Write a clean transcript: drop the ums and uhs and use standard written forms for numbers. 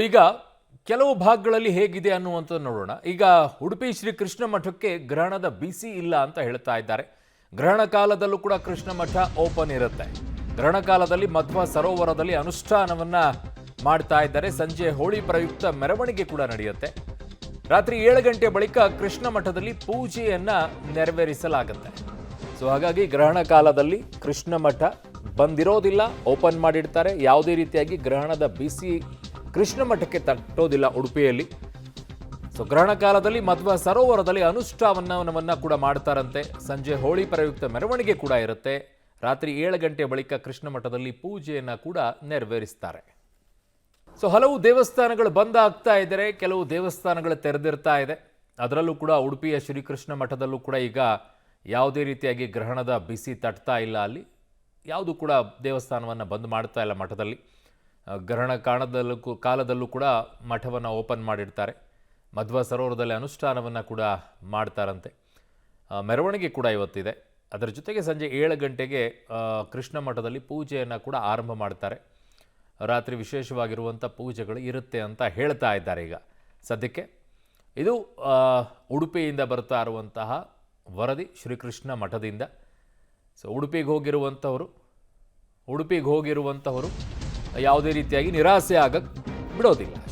ಈಗ ಕೆಲವು ಭಾಗಗಳಲ್ಲಿ ಹೇಗಿದೆ ಅನ್ನುವಂಥದ್ದು ನೋಡೋಣ. ಈಗ ಉಡುಪಿ ಶ್ರೀ ಕೃಷ್ಣ ಮಠಕ್ಕೆ ಗ್ರಹಣದ ಬಿಸಿ ಇಲ್ಲ ಅಂತ ಹೇಳ್ತಾ ಇದ್ದಾರೆ. ಗ್ರಹಣ ಕಾಲದಲ್ಲೂ ಕೂಡ ಕೃಷ್ಣ ಮಠ ಓಪನ್ ಇರುತ್ತೆ. ಗ್ರಹಣ ಕಾಲದಲ್ಲಿ ಮಧ್ವ ಸರೋವರದಲ್ಲಿ ಅನುಷ್ಠಾನವನ್ನ ಮಾಡ್ತಾ ಇದ್ದಾರೆ. ಸಂಜೆ ಹೋಳಿ ಪ್ರಯುಕ್ತ ಮೆರವಣಿಗೆ ಕೂಡ ನಡೆಯುತ್ತೆ. ರಾತ್ರಿ 7 ಗಂಟೆ ಬಳಿಕ ಕೃಷ್ಣ ಮಠದಲ್ಲಿ ಪೂಜೆಯನ್ನ ನೆರವೇರಿಸಲಾಗುತ್ತೆ. ಹಾಗಾಗಿ ಗ್ರಹಣ ಕಾಲದಲ್ಲಿ ಕೃಷ್ಣ ಮಠ ಬಂದಿರೋದಿಲ್ಲ, ಓಪನ್ ಮಾಡಿಡ್ತಾರೆ. ಯಾವುದೇ ರೀತಿಯಾಗಿ ಗ್ರಹಣದ ಬಿಸಿ ಕೃಷ್ಣ ಮಠಕ್ಕೆ ತಟ್ಟೋದಿಲ್ಲ ಉಡುಪಿಯಲ್ಲಿ. ಗ್ರಹಣ ಕಾಲದಲ್ಲಿ ಮಧ್ವ ಸರೋವರದಲ್ಲಿ ಅನುಷ್ಠಾನವನ್ನ ಕೂಡ ಮಾಡ್ತಾರಂತೆ. ಸಂಜೆ ಹೋಳಿ ಪ್ರಯುಕ್ತ ಮೆರವಣಿಗೆ ಕೂಡ ಇರುತ್ತೆ. ರಾತ್ರಿ 7 ಗಂಟೆ ಬಳಿಕ ಕೃಷ್ಣ ಮಠದಲ್ಲಿ ಪೂಜೆಯನ್ನ ಕೂಡ ನೆರವೇರಿಸ್ತಾರೆ. ಹಲವು ದೇವಸ್ಥಾನಗಳು ಬಂದ್ ಆಗ್ತಾ ಇದ್ದಾರೆ, ಕೆಲವು ದೇವಸ್ಥಾನಗಳು ತೆರೆದಿರ್ತಾ ಇದೆ. ಅದರಲ್ಲೂ ಕೂಡ ಉಡುಪಿಯ ಶ್ರೀಕೃಷ್ಣ ಮಠದಲ್ಲೂ ಕೂಡ ಈಗ ಯಾವುದೇ ರೀತಿಯಾಗಿ ಗ್ರಹಣದ ಬಿಸಿ ತಟ್ತಾ ಇಲ್ಲ. ಅಲ್ಲಿ ಯಾವುದು ಕೂಡ ದೇವಸ್ಥಾನವನ್ನು ಬಂದ್ ಮಾಡ್ತಾ ಇಲ್ಲ. ಮಠದಲ್ಲಿ ಗ್ರಹಣ ಕಾಲದಲ್ಲೂ ಕೂಡ ಮಠವನ್ನು ಓಪನ್ ಮಾಡಿರ್ತಾರೆ. ಮಧ್ವ ಸರೋವರದಲ್ಲಿ ಅನುಷ್ಠಾನವನ್ನು ಕೂಡ ಮಾಡ್ತಾರಂತೆ. ಮೆರವಣಿಗೆ ಕೂಡ ಇವತ್ತಿದೆ. ಅದರ ಜೊತೆಗೆ ಸಂಜೆ 7 ಗಂಟೆಗೆ ಕೃಷ್ಣ ಮಠದಲ್ಲಿ ಪೂಜೆಯನ್ನು ಕೂಡ ಆರಂಭ ಮಾಡ್ತಾರೆ. ರಾತ್ರಿ ವಿಶೇಷವಾಗಿರುವಂಥ ಪೂಜೆಗಳು ಇರುತ್ತೆ ಅಂತ ಹೇಳ್ತಾ ಇದ್ದಾರೆ. ಈಗ ಸದ್ಯಕ್ಕೆ ಇದು ಉಡುಪಿಯಿಂದ ಬರ್ತಾ ಇರುವಂತಹ ವರದಿ ಶ್ರೀಕೃಷ್ಣ ಮಠದಿಂದ. ಉಡುಪಿಗೆ ಹೋಗಿರುವಂಥವರು ಯಾವುದೇ ರೀತಿಯಾಗಿ ನಿರಾಸೆ ಆಗಕ್ಕೆ ಬಿಡೋದಿಲ್ಲ.